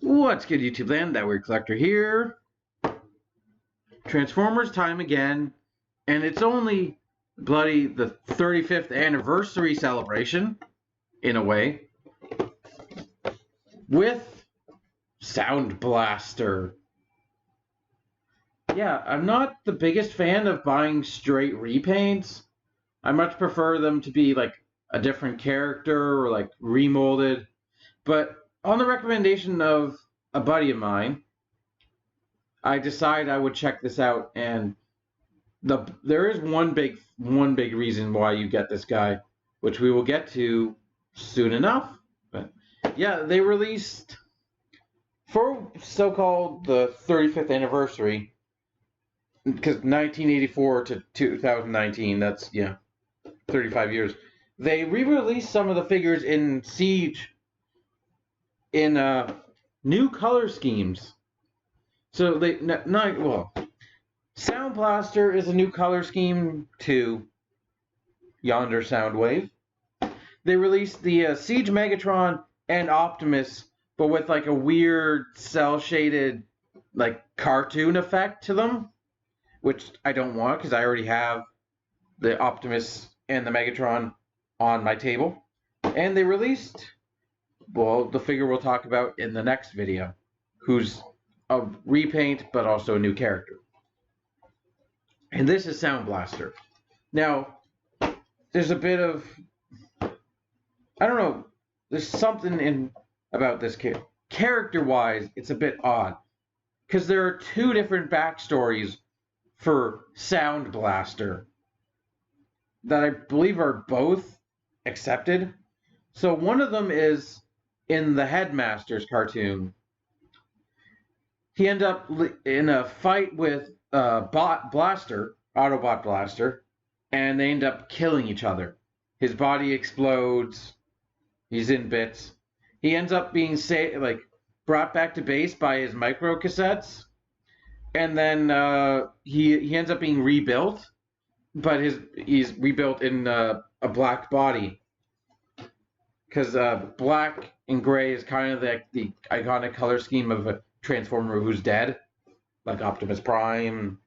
What's good, YouTube land? That Weird Collector here. Transformers time again, and it's only bloody the 35th anniversary celebration, in a way, with Soundblaster. Yeah, I'm not the biggest fan of buying straight repaints. I much prefer them to be like a different character or like remolded. But on the recommendation of a buddy of mine, I decided I would check this out, and there is one big reason why you get this guy, which we will get to soon enough. But yeah, they released for so-called the 35th anniversary, because 1984 to 2019, that's 35 years. They re-released some of the figures in Siege in new color schemes. So Soundblaster is a new color scheme to Yonder Soundwave. They released the Siege Megatron and Optimus, but with like a weird cel-shaded like cartoon effect to them, which I don't want because I already have the Optimus and the Megatron on my table. And they released, well, the figure we'll talk about in the next video, who's a repaint but also a new character. And this is Soundblaster. Now, there's a bit of, I don't know, there's something about this character-wise, it's a bit odd, because there are two different backstories for Soundblaster that I believe are both accepted. So one of them is in the Headmaster's cartoon. He ended up in a fight with Autobot Blaster, and they end up killing each other. His body explodes. He's in bits. He ends up being brought back to base by his micro cassettes, and then he ends up being rebuilt, but he's rebuilt in a black body, because black and gray is kind of the iconic color scheme of a Transformer who's dead, like Optimus Prime,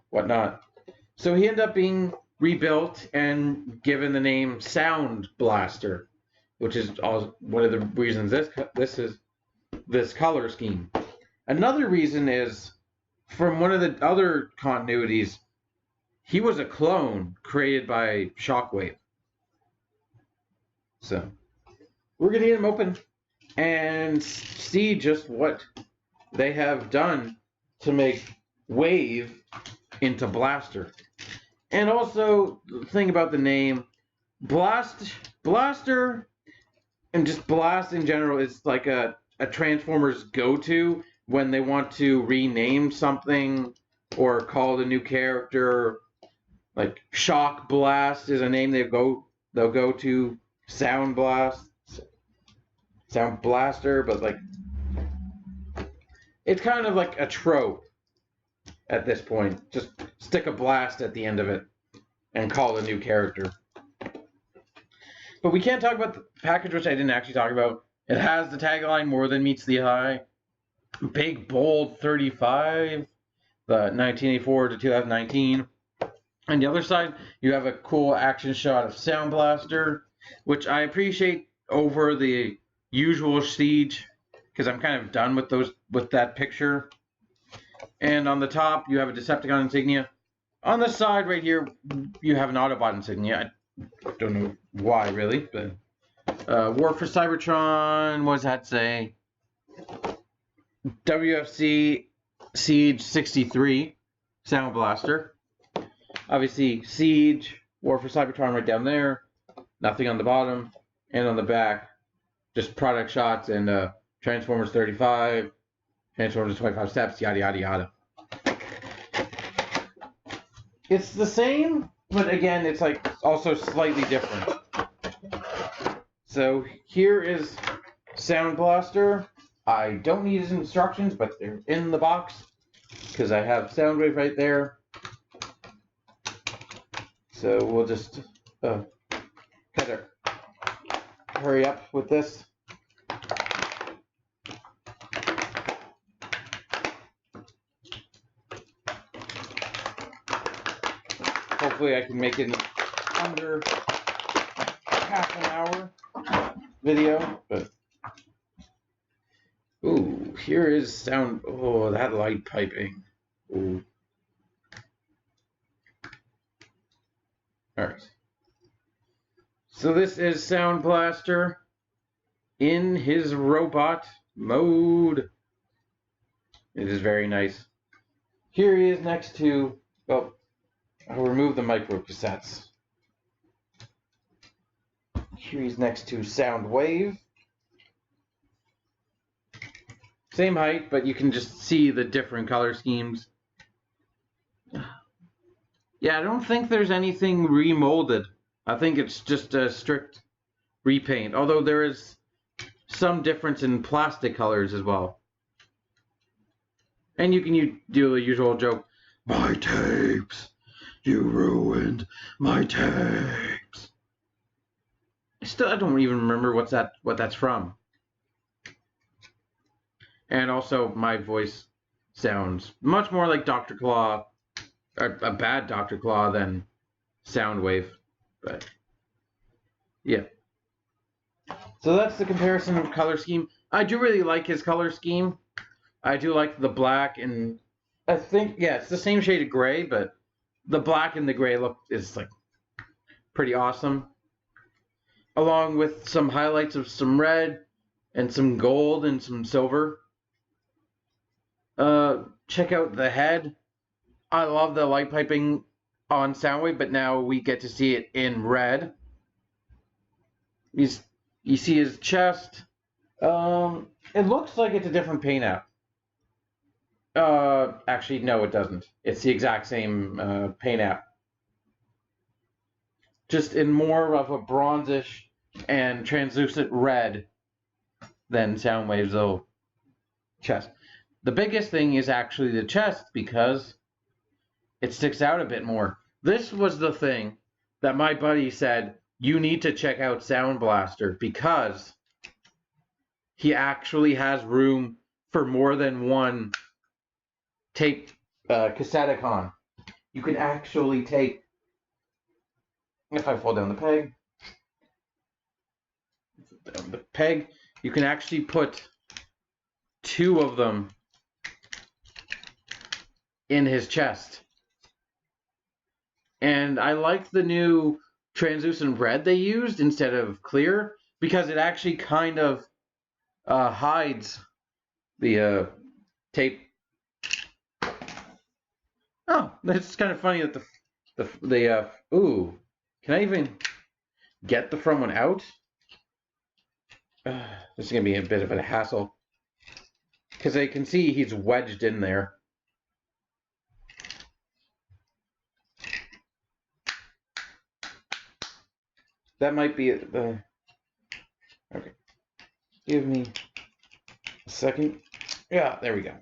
whatnot. So he ended up being rebuilt and given the name Soundblaster, which is one of the reasons this is this color scheme. Another reason is from one of the other continuities, he was a clone created by Shockwave. So we're gonna get him open and see just what they have done to make Wave into Blaster. And also, the thing about the name, Blaster, and just Blast in general, is like a Transformers go-to when they want to rename something or call it a new character. Like Shock Blast is a name they'll go to. Sound Blaster, but like it's kind of like a trope at this point. Just stick a blast at the end of it and call it a new character. But we can't talk about the package, which I didn't actually talk about. It has the tagline, "More than meets the eye." Big, bold 35, the 1984 to 2019. On the other side, you have a cool action shot of Soundblaster, which I appreciate over the usual Siege, because I'm kind of done with that picture. And on the top, you have a Decepticon insignia. On the side right here, you have an Autobot insignia. I don't know why, really, but War for Cybertron, what does that say? WFC Siege 63, Soundblaster. Obviously, Siege, War for Cybertron right down there. Nothing on the bottom. And on the back, just product shots and Transformers 35, Transformers 25 Steps, yada, yada, yada. It's the same, but again, it's like also slightly different. So here is Soundblaster. I don't need his instructions, but they're in the box because I have Soundwave right there. So we'll just kind of hurry up with this. Hopefully I can make it under half an hour video, but ooh, here is sound. Oh, that light piping. Ooh. All right. So this is Soundblaster in his robot mode. It is very nice. Here he is next to, well, I'll remove the micro cassettes. Here he's next to Soundwave. Same height, but you can just see the different color schemes. Yeah, I don't think there's anything remolded. I think it's just a strict repaint, although there is some difference in plastic colors as well. And you can do the usual joke, my tapes, you ruined my tapes. I don't even remember what that's from. And also, my voice sounds much more like Dr. Claw, or a bad Dr. Claw than Soundwave. But yeah. So that's the comparison of color scheme. I do really like his color scheme. I do like the black, and I think, yeah, it's the same shade of gray, but the black and the gray look is like pretty awesome. Along with some highlights of some red and some gold and some silver. Check out the head. I love the light piping on Soundwave, but now we get to see it in red. You see his chest. It looks like it's a different paint app. Actually, no, it doesn't. It's the exact same paint app. Just in more of a bronzish and translucent red than Soundwave's little chest. The biggest thing is actually the chest because it sticks out a bit more. This was the thing that my buddy said, you need to check out Soundblaster because he actually has room for more than one tape Cassetticon. You can actually take, if I fold down the peg, you can actually put two of them in his chest. And I like the new translucent red they used instead of clear because it actually kind of hides the tape. Oh, that's kind of funny that the ooh, can I even get the front one out? This is gonna be a bit of a hassle because I can see he's wedged in there. That might be the. Okay, give me a second. Yeah, there we go.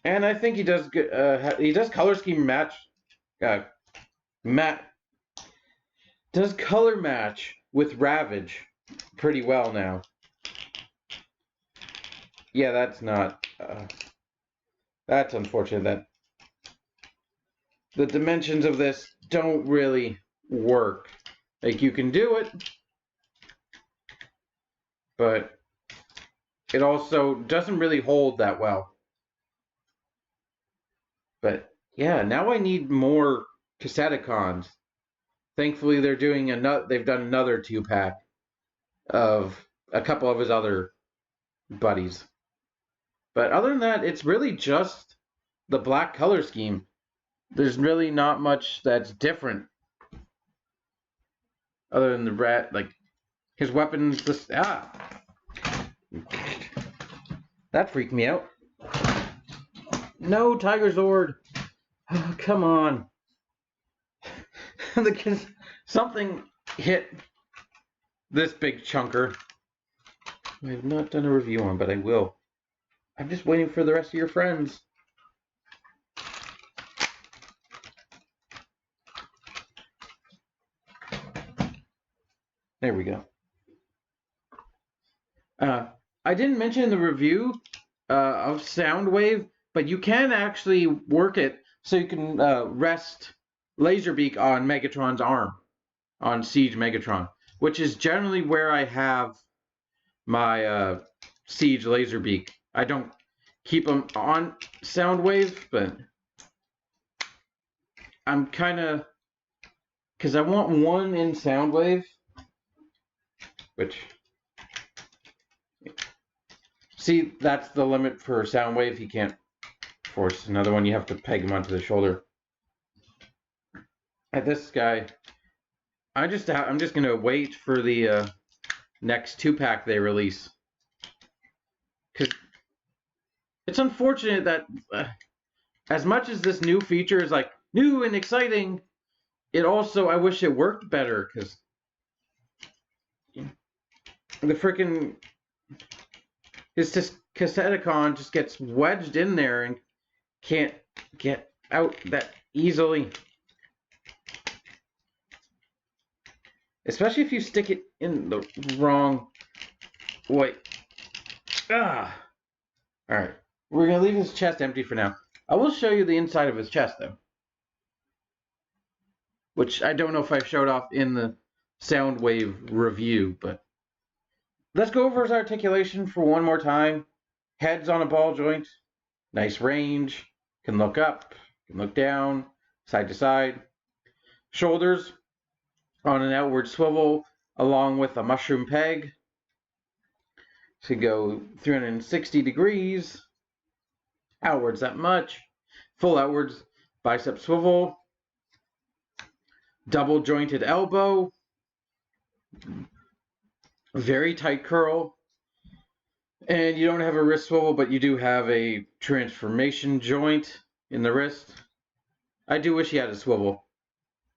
And I think he does good. He does color scheme match. Does color match with Ravage pretty well now. Yeah, that's not. That's unfortunate that the dimensions of this don't really work. Like, you can do it, but it also doesn't really hold that well. But yeah, now I need more Cassetticons. Thankfully, they're doing they've done another 2-pack of a couple of his other buddies. But other than that, it's really just the black color scheme. There's really not much that's different. Other than the rat, like his weapons. That freaked me out. No, Tiger Zord. Oh, come on. Something hit this big chunker. I have not done a review on, but I will. I'm just waiting for the rest of your friends. There we go. I didn't mention in the review of Soundwave, but you can actually work it so you can rest Laserbeak on Megatron's arm, on Siege Megatron, which is generally where I have my Siege Laserbeak. I don't keep them on Soundwave, but I'm kind of, because I want one in Soundwave, which, see, that's the limit for Soundwave. He can't force another one. You have to peg him onto the shoulder. At this guy, I'm just gonna wait for the next 2-pack they release, because it's unfortunate that as much as this new feature is like new and exciting, it also, I wish it worked better, because the freaking his Cassetticon just gets wedged in there and can't get out that easily. Especially if you stick it in the wrong way. Ah! Alright. We're going to leave his chest empty for now. I will show you the inside of his chest, though. Which I don't know if I showed off in the Soundwave review, but let's go over his articulation for one more time. Head's on a ball joint. Nice range. Can look up. Can look down. Side to side. Shoulders on an outward swivel along with a mushroom peg. So you go 360 degrees. Outwards that much. Full outwards bicep swivel. Double jointed elbow. Very tight curl. And you don't have a wrist swivel, but you do have a transformation joint in the wrist. I do wish he had a swivel,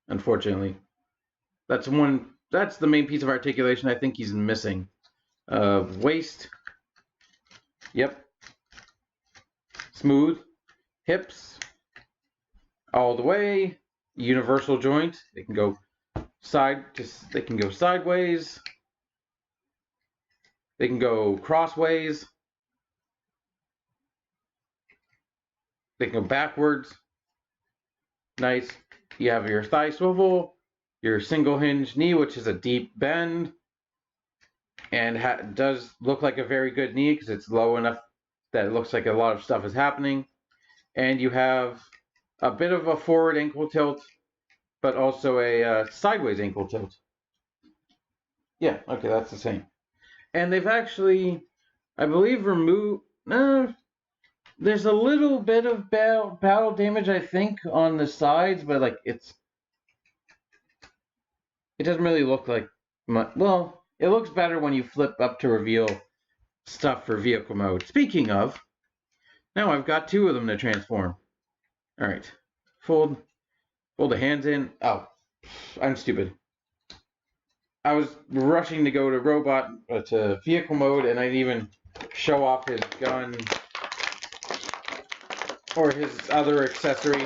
unfortunately. That's the main piece of articulation I think he's missing. Waist. Yep. Smooth. Hips. All the way. Universal joint. They can go they can go sideways. They can go crossways. They can go backwards. Nice. You have your thigh swivel, your single hinge knee, which is a deep bend, and does look like a very good knee because it's low enough that it looks like a lot of stuff is happening. And you have a bit of a forward ankle tilt, but also a sideways ankle tilt. Yeah, okay, that's the same. And they've actually, I believe, removed... there's a little bit of battle damage, I think, on the sides, but like it doesn't really look like much. Well, it looks better when you flip up to reveal stuff for vehicle mode. Speaking of, now I've got 2 of them to transform. All right, fold the hands in. Oh, I'm stupid. I was rushing to go to robot to vehicle mode, and I didn't even show off his gun or his other accessory.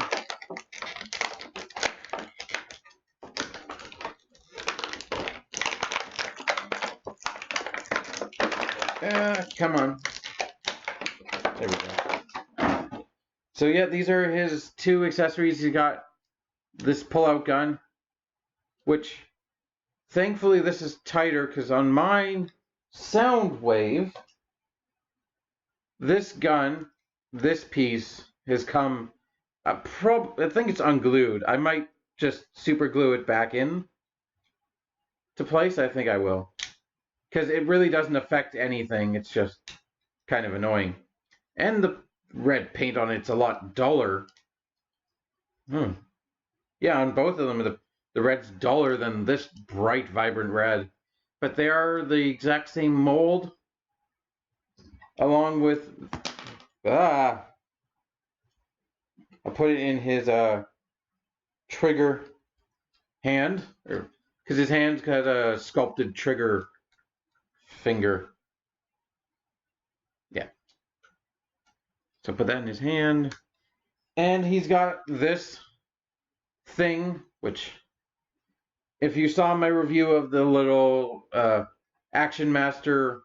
Come on. There we go. So yeah, these are his 2 accessories. He got this pull-out gun, which thankfully this is tighter because on mine Soundwave, this gun, this piece has come. I think it's unglued. I might just super glue it back in to place. I think I will, because it really doesn't affect anything. It's just kind of annoying, and the red paint on it's a lot duller. Yeah, on both of them, the red's duller than this bright, vibrant red, but they are the exact same mold, along with I put it in his trigger hand, because his hand's got a sculpted trigger finger. Yeah. So put that in his hand. And he's got this thing, which, if you saw my review of the little Action Master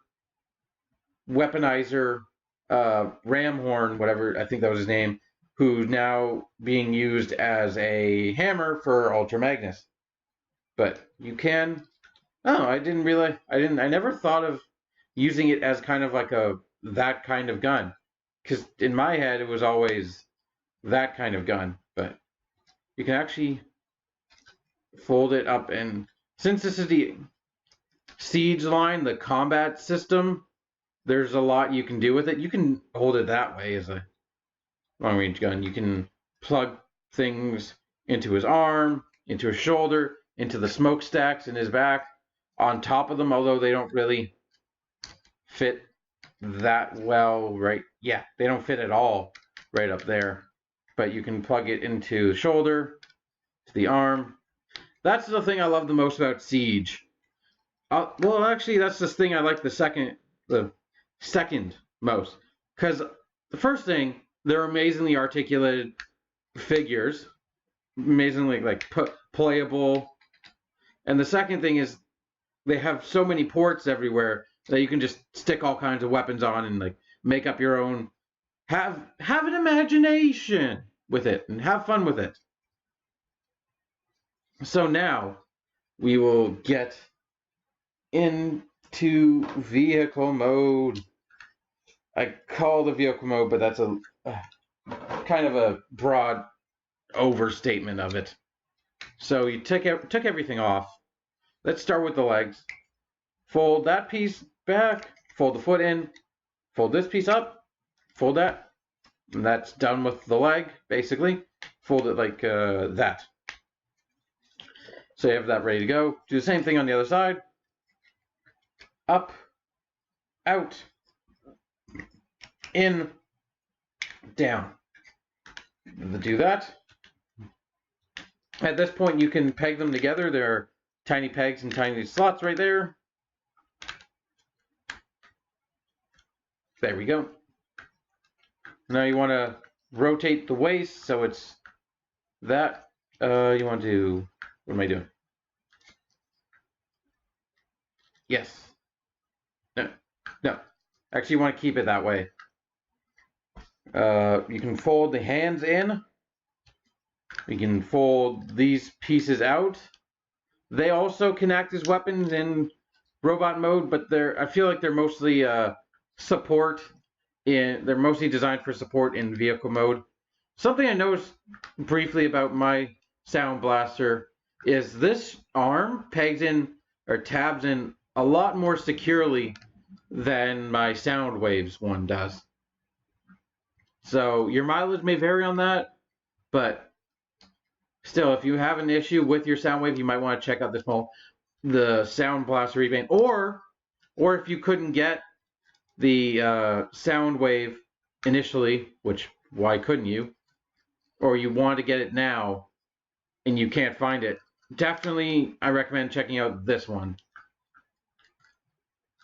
weaponizer ram horn, whatever, I think that was his name, who's now being used as a hammer for Ultra Magnus. But you can. Oh, I didn't realize. I never thought of using it as kind of like that kind of gun, because in my head it was always that kind of gun. But you can actually fold it up, and since this is the siege line, the combat system, there's a lot you can do with it. You can hold it that way as a long-range gun. You can plug things into his arm, into his shoulder, into the smokestacks in his back, on top of them, although they don't really fit that well, right? Yeah, they don't fit at all right up there. But you can plug it into the shoulder, to the arm. That's the thing I love the most about Siege. Well, actually, that's the thing I like the second most. Because the first thing, they're amazingly articulated figures, amazingly playable. And the second thing is they have so many ports everywhere that you can just stick all kinds of weapons on and like make up your own. Have an imagination with it and have fun with it. So now we will get into vehicle mode. I call the vehicle mode, but that's a kind of a broad overstatement of it. So you took everything off. Let's start with the legs. Fold that piece back, fold the foot in, fold this piece up, fold that, and that's done with the leg, basically. Fold it like that. So you have that ready to go. Do the same thing on the other side. Up, out, in, down. Do that. At this point, you can peg them together. There are tiny pegs and tiny slots right there. There we go. Now you want to rotate the waist so it's that. You want to, what am I doing? Yes. No. Actually, you want to keep it that way. You can fold the hands in. You can fold these pieces out. They also can act as weapons in robot mode, but I feel like they're mostly they're mostly designed for support in vehicle mode. Something I noticed briefly about my Soundblaster is this arm pegs in or tabs in a lot more securely than my Soundwaves one does. So your mileage may vary on that, but still, if you have an issue with your Soundwave, you might want to check out the Soundblaster repaint, or if you couldn't get the Soundwave initially, which why couldn't you? Or you want to get it now and you can't find it, definitely I recommend checking out this one.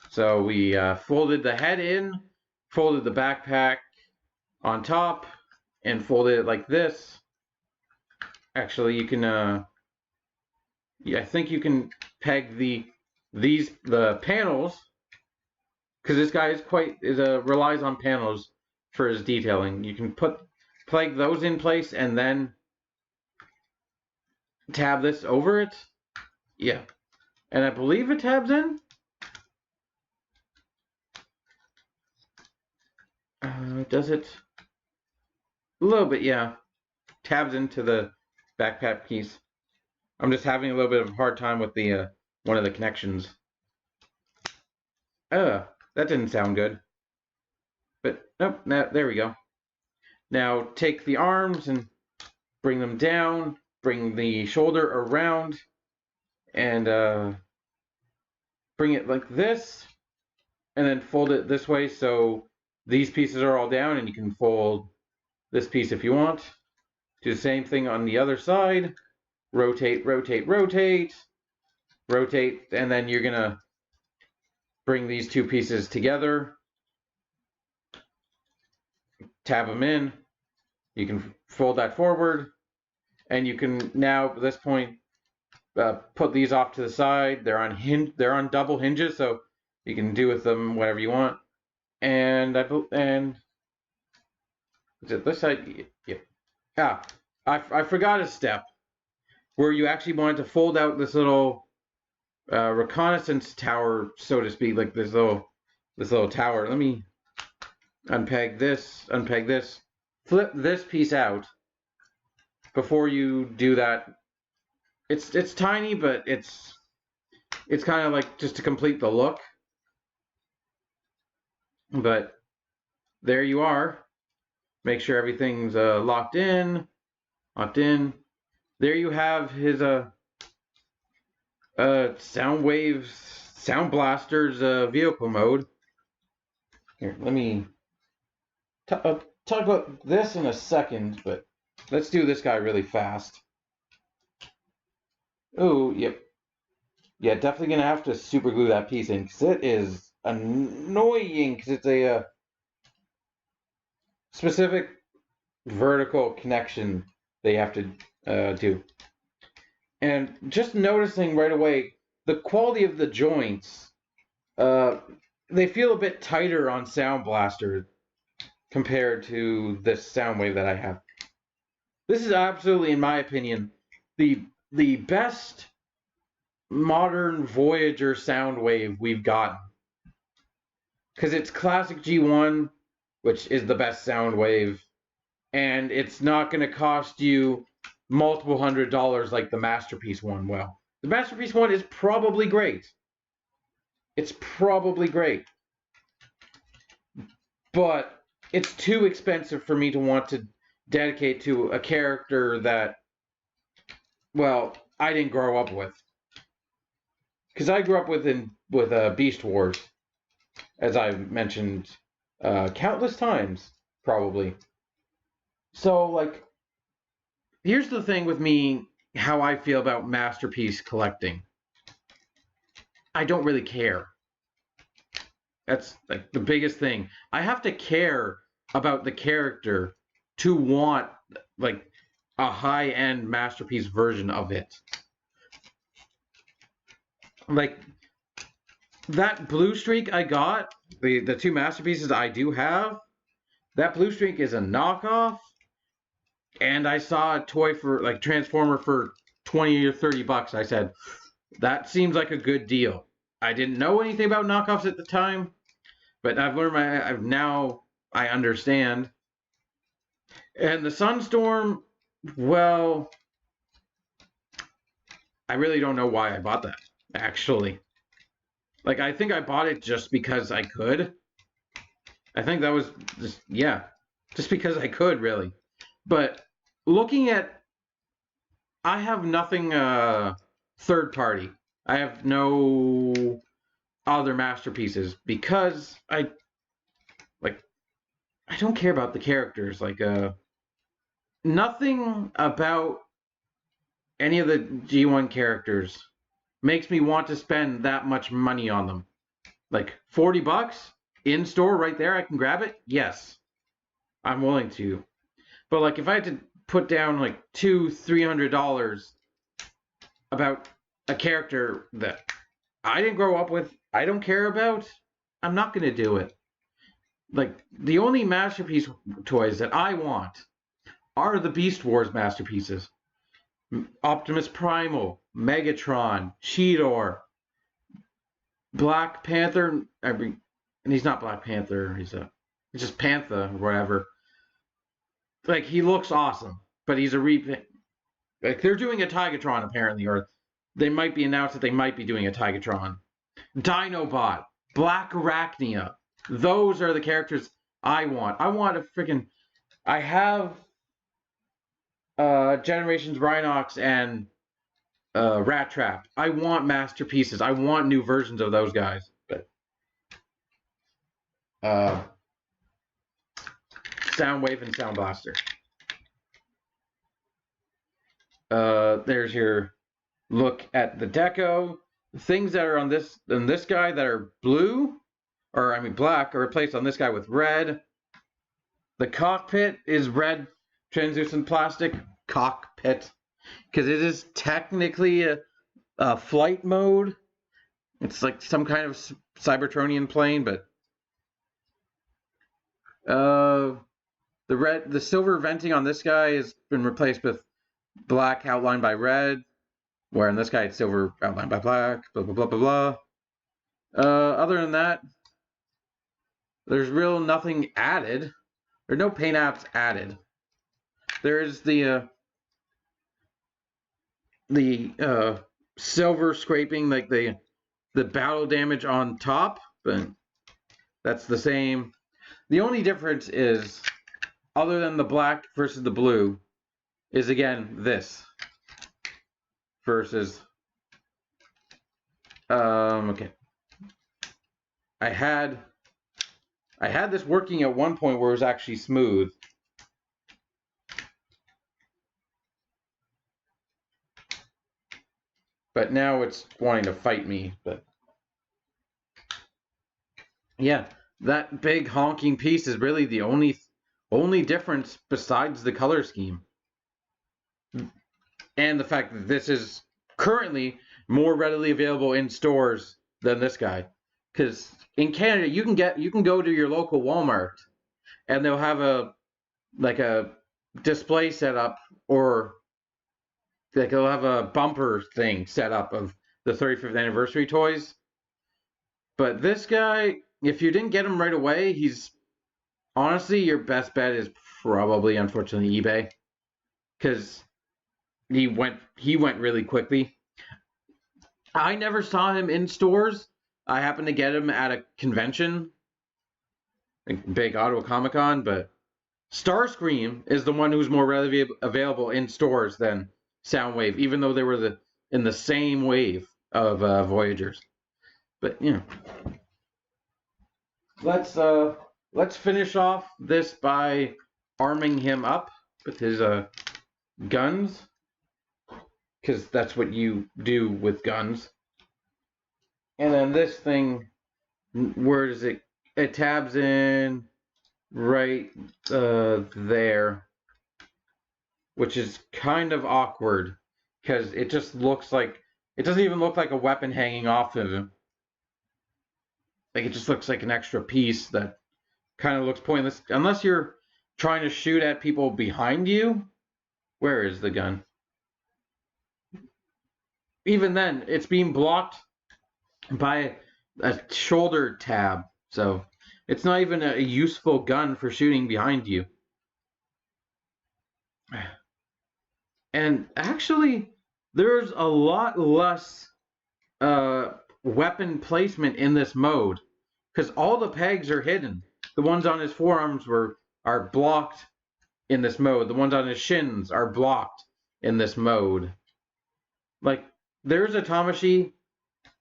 So we folded the head in, folded the backpack on top, and folded it like this. Actually, you can I think you can peg the panels, because this guy relies on panels for his detailing. You can plug those in place and then tab this over it. Yeah. And I believe it tabs in. Does it? A little bit, yeah. Tabs into the backpack piece. I'm just having a little bit of a hard time with the one of the connections. That didn't sound good. But nope, there we go. Now take the arms and bring them down, bring the shoulder around, and bring it like this, and then fold it this way so these pieces are all down, and you can fold this piece if you want. Do the same thing on the other side. Rotate, rotate, rotate, rotate, and then you're gonna bring these two pieces together, tab them in. You can fold that forward, and you can now at this point put these off to the side. They're on double hinges, so you can do with them whatever you want. and is it this side? Yeah. Ah, I forgot a step where you actually wanted to fold out this little reconnaissance tower, so to speak, like this little tower. Let me unpeg this, flip this piece out before you do that. It's tiny, but it's kind of like just to complete the look. But there you are. Make sure everything's locked in. There you have his Soundblaster's vehicle mode. Here, let me talk about this in a second, but let's do this guy really fast. Oh, yep. Yeah, definitely gonna have to super glue that piece in because it is annoying because it's a specific vertical connection they have to do. And just noticing right away the quality of the joints, they feel a bit tighter on Soundblaster compared to this Soundwave that I have. This is absolutely, in my opinion, the best modern Voyager Soundwave we've gotten. Because it's classic G1, which is the best Soundwave, and it's not going to cost you multiple $100s like the Masterpiece one will. The Masterpiece one is probably great. It's probably great. But it's too expensive for me to want to dedicate to a character that, well, I didn't grow up with. Because I grew up with Beast Wars, as I've mentioned countless times, probably. So, like, here's the thing with me, how I feel about Masterpiece collecting. I don't really care. That's like the biggest thing. I have to care about the character to want like a high-end Masterpiece version of it. Like that Blue Streak I got, the two Masterpieces I do have, that Blue Streak is a knockoff. And I saw a toy for like Transformer for 20 or 30 bucks. I said, that seems like a good deal. I didn't know anything about knockoffs at the time, but I've learned I understand. And the Sunstorm, well, I really don't know why I bought that, actually. Like, I think I bought it just because I could. I think that was just because I could, really. But looking at, I have nothing third party. I have no other Masterpieces because I don't care about the characters. Like nothing about any of the G1 characters makes me want to spend that much money on them. Like 40 bucks in store right there, I can grab it. Yes, I'm willing to. But like if I had to put down like $200-300 about a character that I didn't grow up with, I don't care about, I'm not going to do it. Like the only Masterpiece toys that I want are the Beast Wars Masterpieces. Optimus Primal, Megatron, Cheetor, Black Panther, and he's not Black Panther, he's just Panther or whatever. Like he looks awesome, but he's a like they're doing a Tigatron apparently, or they might be announced that they might be doing a Tigatron. Dinobot, Black Arachnia. Those are the characters I want. I want a freaking. I have Generations Rhinox and Rat Trap. I want Masterpieces. I want new versions of those guys. But Soundwave and Soundblaster. There's your look at the deco. Things that are on this guy that are blue, or I mean black, are replaced on this guy with red. The cockpit is red translucent plastic cockpit because it is technically a flight mode. It's like some kind of Cybertronian plane, but The silver venting on this guy has been replaced with black outlined by red, where in this guy it's silver outlined by black, blah, blah, blah, blah, blah. Other than that, there's real nothing added. There's no paint apps added. There is the silver scraping, like the battle damage on top, but that's the same. The only difference is, other than the black versus the blue, is again this versus okay. I had this working at one point where it was actually smooth. But now it's wanting to fight me, but yeah, that big honking piece is really the only difference besides the color scheme. And the fact that this is currently more readily available in stores than this guy. Because in Canada, you can go to your local Walmart and they'll have a display set up, or like they'll have a bumper thing set up of the 35th anniversary toys. But this guy, if you didn't get him right away, he's honestly, your best bet is probably, unfortunately, eBay, because he went really quickly. I never saw him in stores. I happened to get him at a convention, like big Ottawa Comic Con, but Starscream is the one who's more readily available in stores than Soundwave, even though they were in the same wave of Voyagers. But you know, let's finish off this by arming him up with his guns, because that's what you do with guns. And then this thing, where does it? It tabs in right there, which is kind of awkward because it just looks like, it doesn't even look like a weapon hanging off of him. Like, it just looks like an extra piece that kind of looks pointless unless you're trying to shoot at people behind you. Where is the gun? Even then, it's being blocked by a shoulder tab, so it's not even a useful gun for shooting behind you. And actually, there's a lot less weapon placement in this mode, because all the pegs are hidden. The ones on his forearms are blocked in this mode. The ones on his shins are blocked in this mode. Like, there's a Tamashi,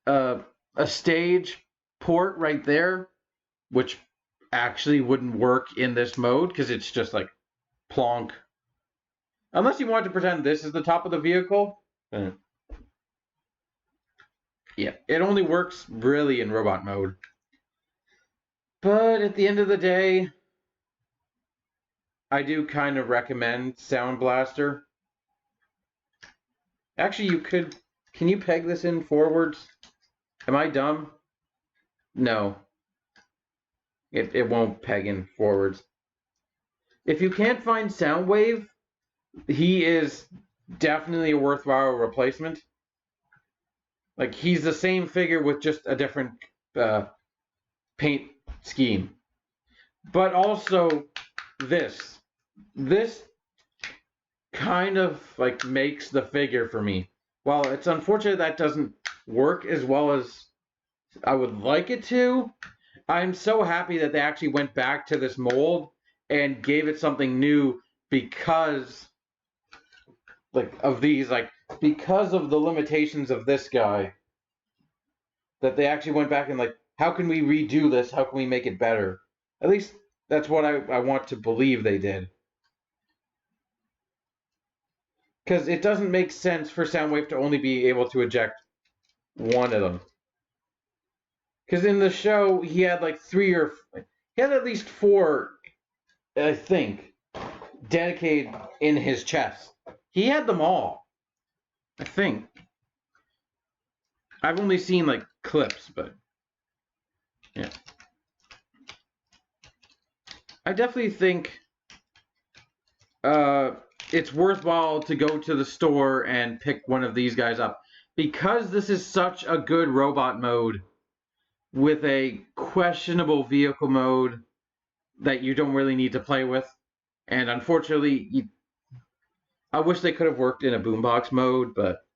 a stage port right there, which actually wouldn't work in this mode because it's just like plonk. Unless you want to pretend this is the top of the vehicle. Yeah, it only works really in robot mode. But at the end of the day, I do kind of recommend Soundblaster. Actually, can you peg this in forwards? Am I dumb? No. It won't peg in forwards. If you can't find Soundwave, he is definitely a worthwhile replacement. Like, he's the same figure with just a different paint scheme. But also, this kind of like makes the figure for me. While it's unfortunate that doesn't work as well as I would like it to, I'm so happy that they actually went back to this mold and gave it something new because of the limitations of this guy. That they actually went back and how can we redo this? How can we make it better? At least that's what I want to believe they did. Because it doesn't make sense for Soundwave to only be able to eject one of them. Because in the show, he had he had at least 4, I think, dedicated in his chest. He had them all, I think. I've only seen clips, but yeah. I definitely think it's worthwhile to go to the store and pick one of these guys up because this is such a good robot mode with a questionable vehicle mode that you don't really need to play with. And unfortunately, I wish they could have worked in a boombox mode, but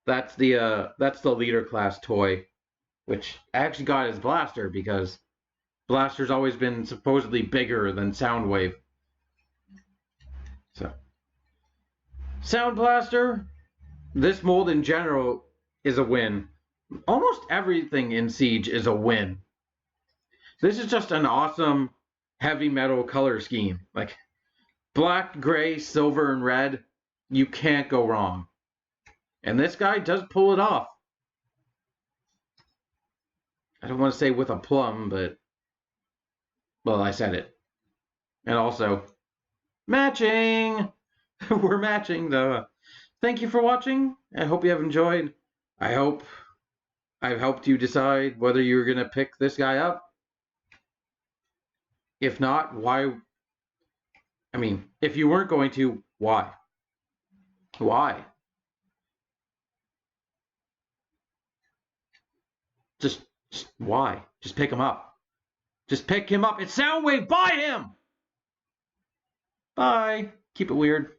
that's the leader class toy, which I actually got as Blaster because Blaster's always been supposedly bigger than Soundwave. So, Soundblaster, this mold in general is a win. Almost everything in Siege is a win. This is just an awesome heavy metal color scheme. Like black, gray, silver, and red, you can't go wrong. And this guy does pull it off. I don't want to say with a plum, but well, I said it. And also, matching! We're matching, though. Thank you for watching. I hope you have enjoyed. I hope I've helped you decide whether you're going to pick this guy up. If not, why? I mean, if you weren't going to, why? Why? Just why? Just pick him up. Just pick him up. It's Soundwave. Buy him! Bye. Keep it weird.